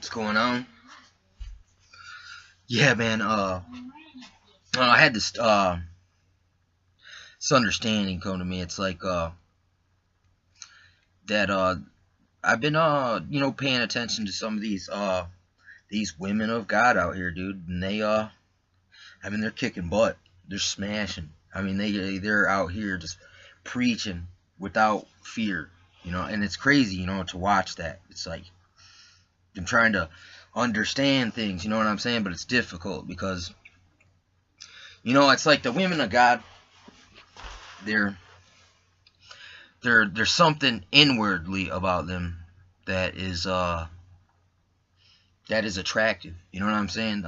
What's going on? Yeah, man. I had this understanding come to me. It's like that I've been paying attention to some of these women of God out here, dude, and they're kicking butt. They're smashing. I mean, they're out here just preaching without fear, and it's crazy, to watch that. It's like I'm trying to understand things, you know what I'm saying? But it's difficult because it's like the women of God. They're there's something inwardly about them that is attractive. You know what I'm saying?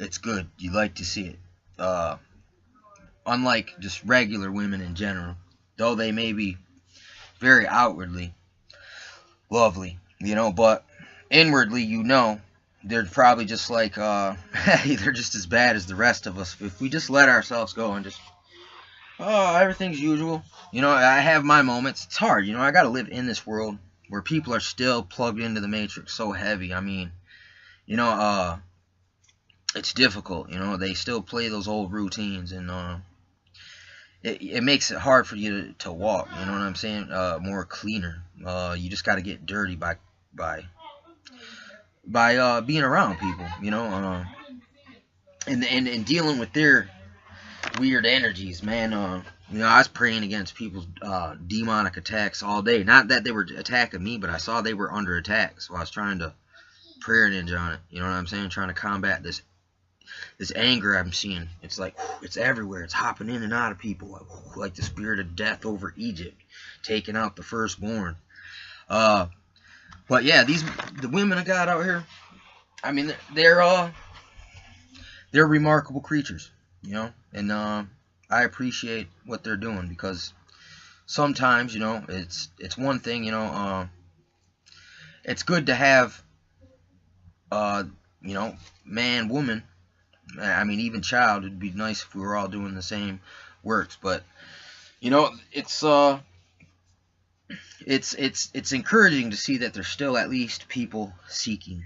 It's good. You like to see it. Uh, Unlike just regular women in general, though they may be very outwardly lovely, but inwardly, they're probably just like they're just as bad as the rest of us if we just let ourselves go and just everything's usual. I have my moments. It's hard. I got to live in this world where people are still plugged into the matrix so heavy. I mean, you know, uh, it's difficult. They still play those old routines, and it makes it hard for you to walk. You know what I'm saying? More cleaner. You just got to get dirty by being around people. And dealing with their weird energies, man. I was praying against people's demonic attacks all day. Not that they were attacking me, but I saw they were under attack, so I was trying to prayer ninja on it. You know what I'm saying? Trying to combat this anger I'm seeing. It's like it's everywhere. It's hopping in and out of people, like the spirit of death over Egypt, taking out the firstborn. Uh, but yeah, the women of God out here. I mean, they're remarkable creatures, and I appreciate what they're doing because sometimes, it's one thing, it's good to have, uh, man, woman. I mean, even child. It'd be nice if we were all doing the same works, but it's it's encouraging to see that there's still at least people seeking.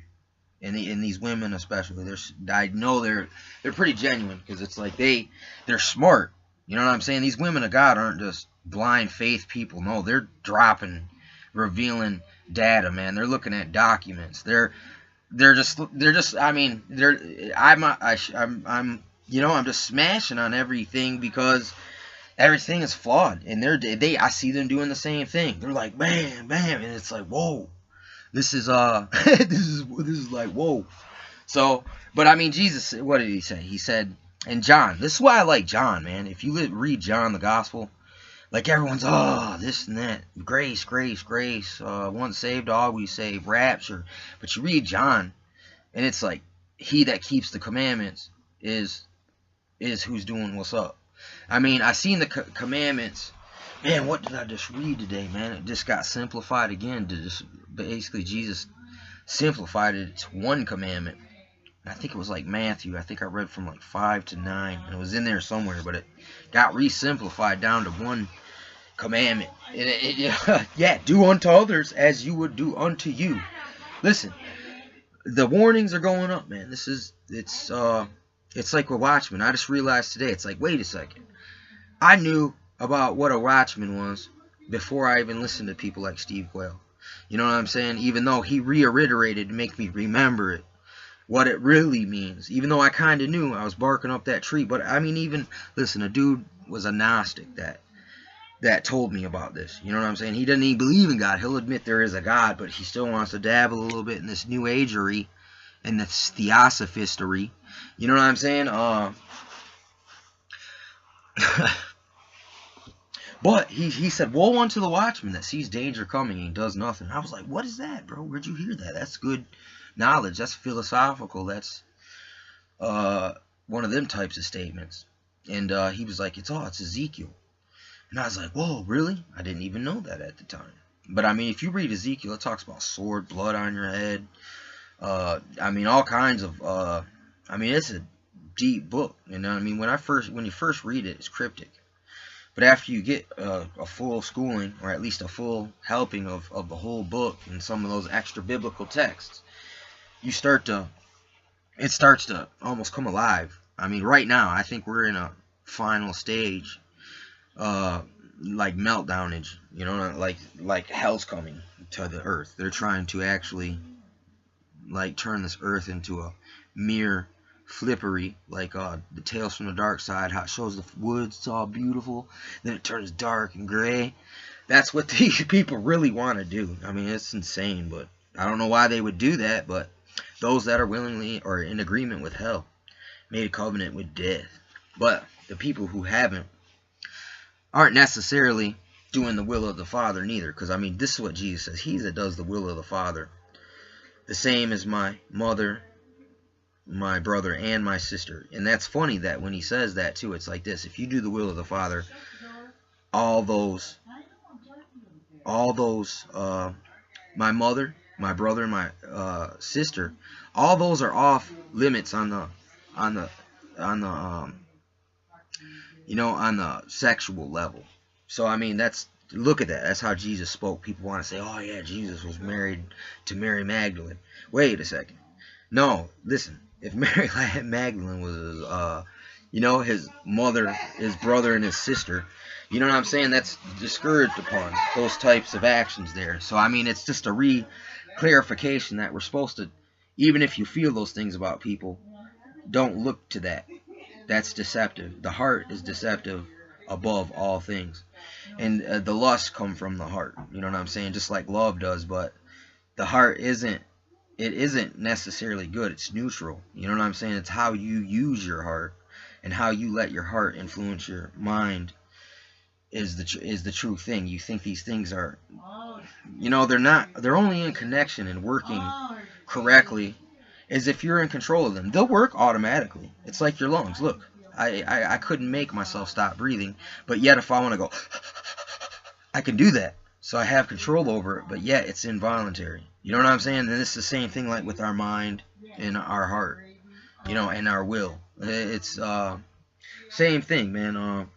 In these women especially, I know they're pretty genuine because it's like they're smart. You know what I'm saying? These women of God aren't just blind faith people. No, they're dropping, revealing data, man. They're looking at documents. They're just. I mean, I'm just smashing on everything because everything is flawed, and I see them doing the same thing. They're like bam, bam, and it's like whoa. This is this is like whoa. So, but I mean, Jesus, what did he say? He said, and John. This is why I like John, man. If you read John the Gospel, like everyone's this and that, grace, grace, grace. Once saved, always saved, rapture. But you read John, and it's like he that keeps the commandments is who's doing what's up. I mean, I seen the commandments. Man, what did I just read today, man? It just got simplified again to just basically Jesus simplified it to one commandment. I think it was like Matthew. I think I read from like 5 to 9, and it was in there somewhere, but it got re-simplified down to one commandment. Yeah, do unto others as you would do unto you. Listen, the warnings are going up, man. It's like a watchman. I just realized today. It's like, wait a second. I knew about what a watchman was before I even listened to people like Steve Quayle. You know what I'm saying? Even though he reiterated to make me remember it, what it really means. Even though I kind of knew I was barking up that tree. But I mean, even, listen, a dude was a Gnostic that told me about this. You know what I'm saying? He doesn't even believe in God. He'll admit there is a God, but he still wants to dabble a little bit in this New Agery and this Theosophistery. You know what I'm saying? But he said, woe unto the watchman that sees danger coming and does nothing. I was like, what is that, bro? Where'd you hear that? That's good knowledge. That's philosophical. That's one of them types of statements. And he was like, it's Ezekiel. And I was like, whoa, really? I didn't even know that at the time. But I mean, if you read Ezekiel, it talks about sword, blood on your head. I mean, all kinds of, I mean, it's a deep book. You know what I mean? When you first read it, it's cryptic. But after you get a full schooling, or at least a full helping of the whole book and some of those extra biblical texts, it starts to almost come alive. I mean, right now, I think we're in a final stage, like meltdownage, you know, like hell's coming to the earth. They're trying to actually, like, turn this earth into a mere flippery, like the Tales from the Dark Side, how it shows the woods, it's all beautiful, then it turns dark and gray. That's what these people really want to do. I mean, it's insane, but I don't know why they would do that. But those that are willingly or in agreement with hell made a covenant with death. But the people who haven't aren't necessarily doing the will of the Father neither, because I mean, this is what Jesus says: he that does the will of the Father, the same as my mother, my brother, and my sister. And that's funny that when he says that too, it's like this: if you do the will of the Father, all those my mother, my brother, and my sister, all those are off limits on the you know, on the sexual level. So I mean, look at that. That's how Jesus spoke. People want to say, oh yeah, Jesus was married to Mary Magdalene. Wait a second. No, listen. If Mary Magdalene was, you know, his mother, his brother, and his sister, you know what I'm saying? That's discouraged upon those types of actions there. So, I mean, it's just a clarification that we're supposed to, even if you feel those things about people, don't look to that. That's deceptive. The heart is deceptive above all things. And the lusts come from the heart. You know what I'm saying? Just like love does, but the heart isn't necessarily good. It's neutral. You know what I'm saying? It's how you use your heart and how you let your heart influence your mind is the true thing. You think these things are, you know, they're only in connection and working correctly as if you're in control of them. They'll work automatically. It's like your lungs. Look, I couldn't make myself stop breathing, but yet if I want to go, I can do that. So I have control over it, but yet it's involuntary. You know what I'm saying? And it's the same thing like with our mind and our heart, you know, and our will. It's same thing, man.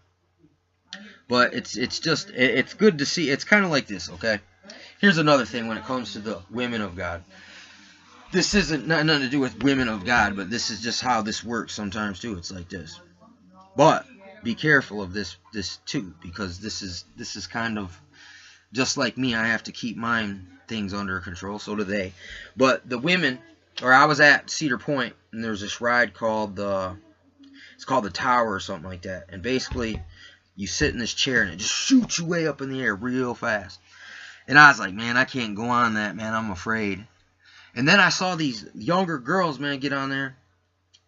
But it's good to see. It's kind of like this, okay? Here's another thing when it comes to the women of God. This isn't nothing to do with women of God, but this is just how this works sometimes too. It's like this. But be careful of this too, because this is kind of just like me. I have to keep mine things under control, so do they. But the women, or I was at Cedar Point, and there's this ride called it's called the Tower or something like that. And basically, you sit in this chair and it just shoots you way up in the air real fast. And I was like, man, I can't go on that, man. I'm afraid. And then I saw these younger girls, man, get on there.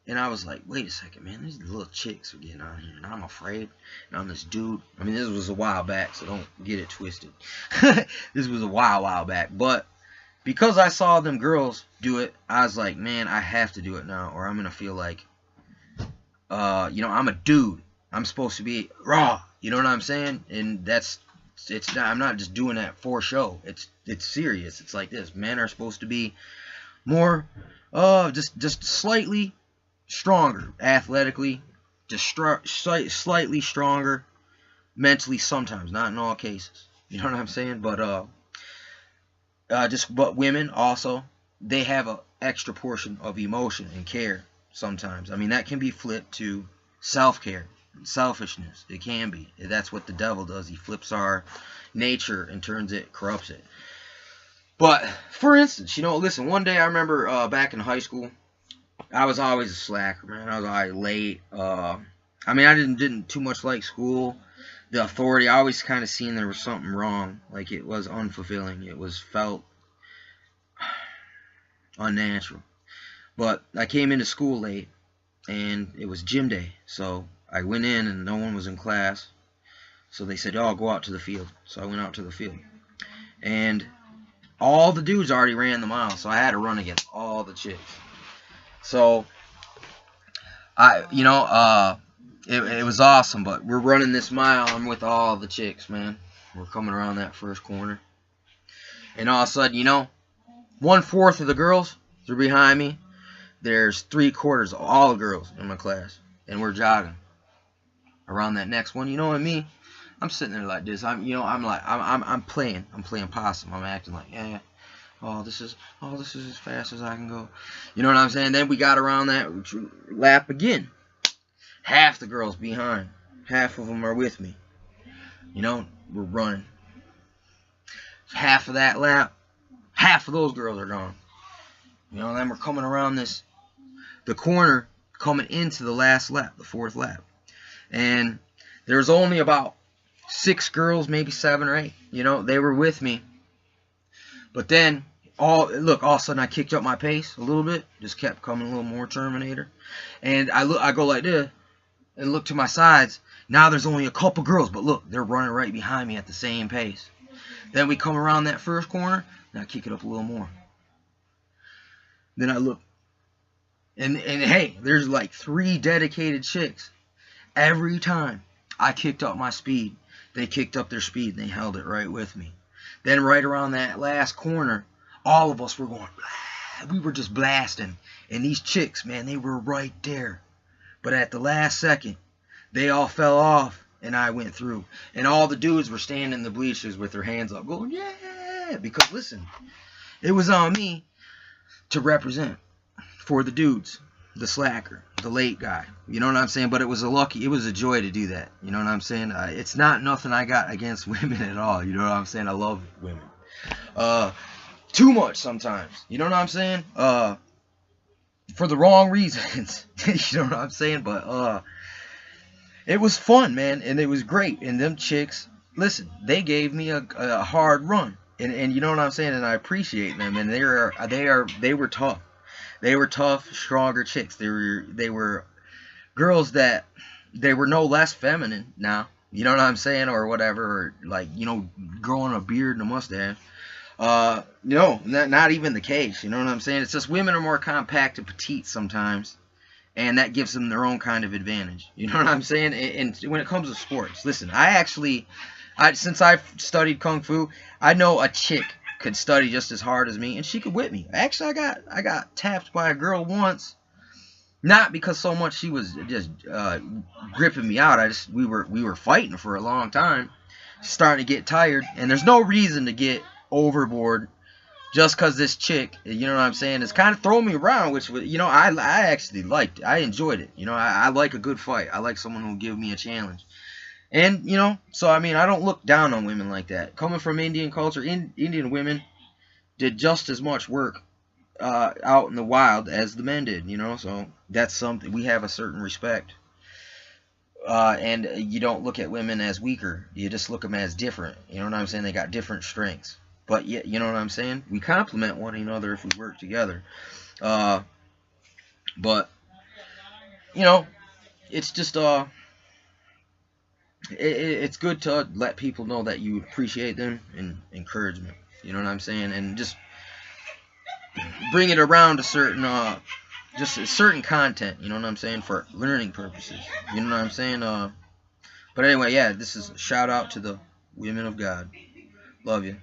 And I was like, wait a second, man. These little chicks are getting on here. And I'm afraid. And I'm this dude. I mean, this was a while back, so don't get it twisted. This was a while back. But because I saw them girls do it, I was like, man, I have to do it now, or I'm going to feel like, you know, I'm a dude. I'm supposed to be raw. You know what I'm saying? And I'm not just doing that for show. It's serious. It's like this. Men are supposed to be more, just slightly stronger athletically, just slightly stronger mentally sometimes, not in all cases. You know what I'm saying? But but women also, they have an extra portion of emotion and care sometimes. I mean, that can be flipped to self-care, selfishness. It can be. That's what the devil does. He flips our nature and corrupts it. But for instance, you know, listen, one day I remember back in high school, I was always a slacker, man. I was always late. I mean, I didn't too much like school. The authority, I always kind of seen there was something wrong. Like, it was unfulfilling. It felt unnatural. But I came into school late, and it was gym day. So I went in, and no one was in class. So they said, oh, go out to the field. So I went out to the field. And all the dudes already ran the mile, so I had to run against all the chicks. So, it was awesome, but we're running this mile. I'm with all the chicks, man. We're coming around that first corner. And all of a sudden, you know, 1/4 of the girls are behind me. There's 3/4 of all the girls in my class. And we're jogging around that next one. You know what I mean? I'm sitting there like this. I'm playing possum. I'm acting like, yeah. Oh, this is as fast as I can go. You know what I'm saying? Then we got around that lap again. Half the girls behind. Half of them are with me. You know, we're running. Half of that lap, half of those girls are gone. You know, then we're coming around the corner, coming into the last lap, the fourth lap. And there's only about 6 girls, maybe 7 or 8. You know, they were with me. But then, all of a sudden I kicked up my pace a little bit. Just kept coming a little more Terminator. And I go like this and look to my sides. Now there's only a couple girls, but look, they're running right behind me at the same pace. Then we come around that first corner, and I kick it up a little more. Then I look, and hey, there's like 3 dedicated chicks. Every time I kicked up my speed, they kicked up their speed, and they held it right with me. Then right around that last corner, all of us were going, blah. We were just blasting. And these chicks, man, they were right there. But at the last second, they all fell off. And I went through. And all the dudes were standing in the bleachers with their hands up going, yeah. Because, listen, it was on me to represent for the dudes, the slacker, the late guy. You know what I'm saying? But it was a joy to do that. You know what I'm saying? It's not nothing I got against women at all. You know what I'm saying? I love women. Too much sometimes. You know what I'm saying? For the wrong reasons. You know what I'm saying? But, it was fun, man, and it was great. And them chicks, listen, they gave me a hard run, and you know what I'm saying. And I appreciate them. And they were tough. They were tough, stronger chicks. They were girls that they were no less feminine now. You know what I'm saying, or whatever, or like, you know, growing a beard and a mustache. No, not even the case. You know what I'm saying. It's just women are more compact and petite sometimes. And that gives them their own kind of advantage. You know what I'm saying? And when it comes to sports, listen, since I've studied Kung Fu, I know a chick could study just as hard as me, and she could whip me. Actually, I got tapped by a girl once, not because so much she was just gripping me out. We were fighting for a long time, starting to get tired, and there's no reason to get overboard. Just because this chick, you know what I'm saying, is kind of throwing me around, which, you know, I actually liked it. I enjoyed it. You know, I like a good fight. I like someone who will give me a challenge. And, you know, so, I mean, I don't look down on women like that. Coming from Indian culture, Indian women did just as much work out in the wild as the men did, you know. So that's something. We have a certain respect. And you don't look at women as weaker. You just look at them as different. You know what I'm saying? They got different strengths. But, yeah, you know what I'm saying? We complement one another if we work together. But, you know, it's just, it's good to let people know that you appreciate them and encouragement. You know what I'm saying? And just bring it around to certain, just a certain content, you know what I'm saying, for learning purposes. You know what I'm saying? But anyway, yeah, this is a shout out to the women of God. Love you.